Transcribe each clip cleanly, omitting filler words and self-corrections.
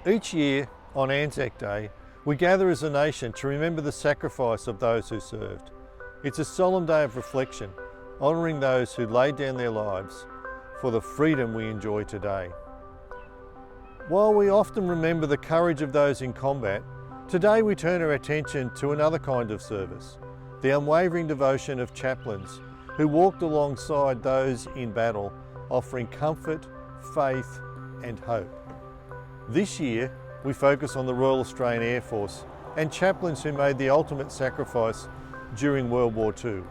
Each year on ANZAC Day, we gather as a nation to remember the sacrifice of those who served. It's a solemn day of reflection, honouring those who laid down their lives for the freedom we enjoy today. While we often remember the courage of those in combat, today we turn our attention to another kind of service, the unwavering devotion of chaplains who walked alongside those in battle, offering comfort, faith and hope. This year, we focus on the Royal Australian Air Force and chaplains who made the ultimate sacrifice during World War II.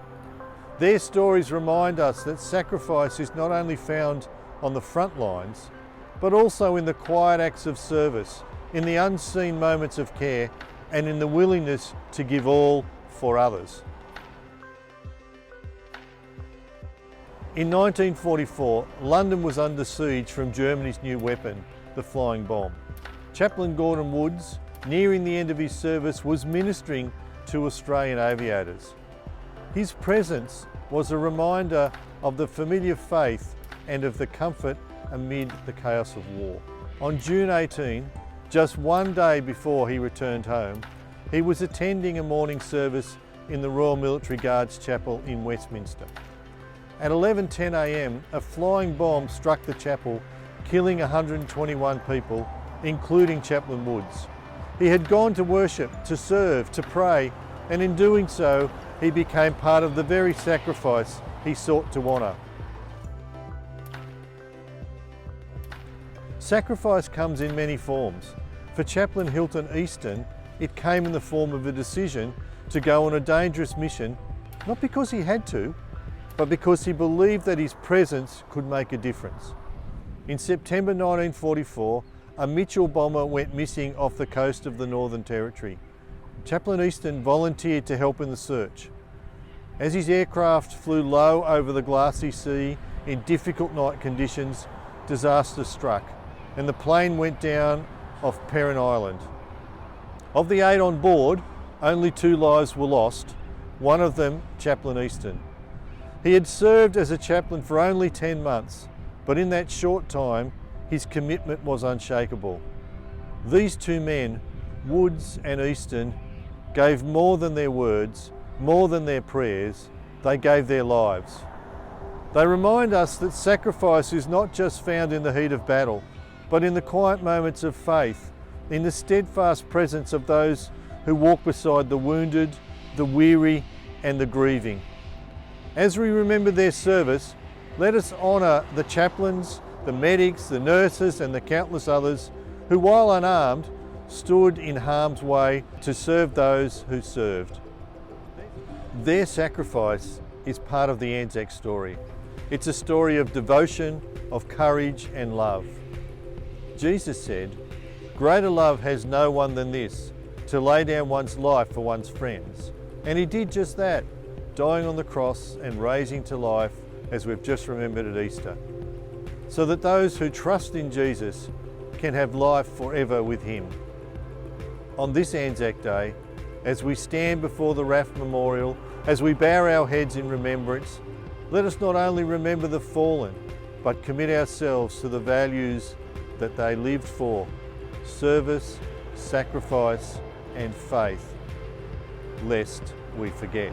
Their stories remind us that sacrifice is not only found on the front lines, but also in the quiet acts of service, in the unseen moments of care, and in the willingness to give all for others. In 1944, London was under siege from Germany's new weapon, the flying bomb. Chaplain Gordon Woods, nearing the end of his service, was ministering to Australian aviators. His presence was a reminder of the familiar faith and of the comfort amid the chaos of war. On June 18, just one day before he returned home, he was attending a morning service in the Royal Military Guards Chapel in Westminster. At 11:10 a.m, a flying bomb struck the chapel, killing 121 people, including Chaplain Woods. He had gone to worship, to serve, to pray, and in doing so, he became part of the very sacrifice he sought to honour. Sacrifice comes in many forms. For Chaplain Hilton Easton, it came in the form of a decision to go on a dangerous mission, not because he had to, but because he believed that his presence could make a difference. In September 1944, a Mitchell bomber went missing off the coast of the Northern Territory. Chaplain Easton volunteered to help in the search. As his aircraft flew low over the glassy sea in difficult night conditions, disaster struck, and the plane went down off Perrin Island. Of the 8 on board, only 2 lives were lost, one of them Chaplain Easton. He had served as a chaplain for only 10 months, but in that short time, his commitment was unshakable. These 2 men, Woods and Easton, gave more than their words, more than their prayers, they gave their lives. They remind us that sacrifice is not just found in the heat of battle, but in the quiet moments of faith, in the steadfast presence of those who walk beside the wounded, the weary, and the grieving. As we remember their service, let us honour the chaplains, the medics, the nurses, and the countless others who, while unarmed, stood in harm's way to serve those who served. Their sacrifice is part of the ANZAC story. It's a story of devotion, of courage and love. Jesus said, "Greater love has no one than this, to lay down one's life for one's friends." And he did just that, dying on the cross and raising to life, as we've just remembered at Easter, so that those who trust in Jesus can have life forever with him. On this ANZAC Day, as we stand before the RAF Memorial, as we bow our heads in remembrance, let us not only remember the fallen, but commit ourselves to the values that they lived for: service, sacrifice and faith, lest we forget.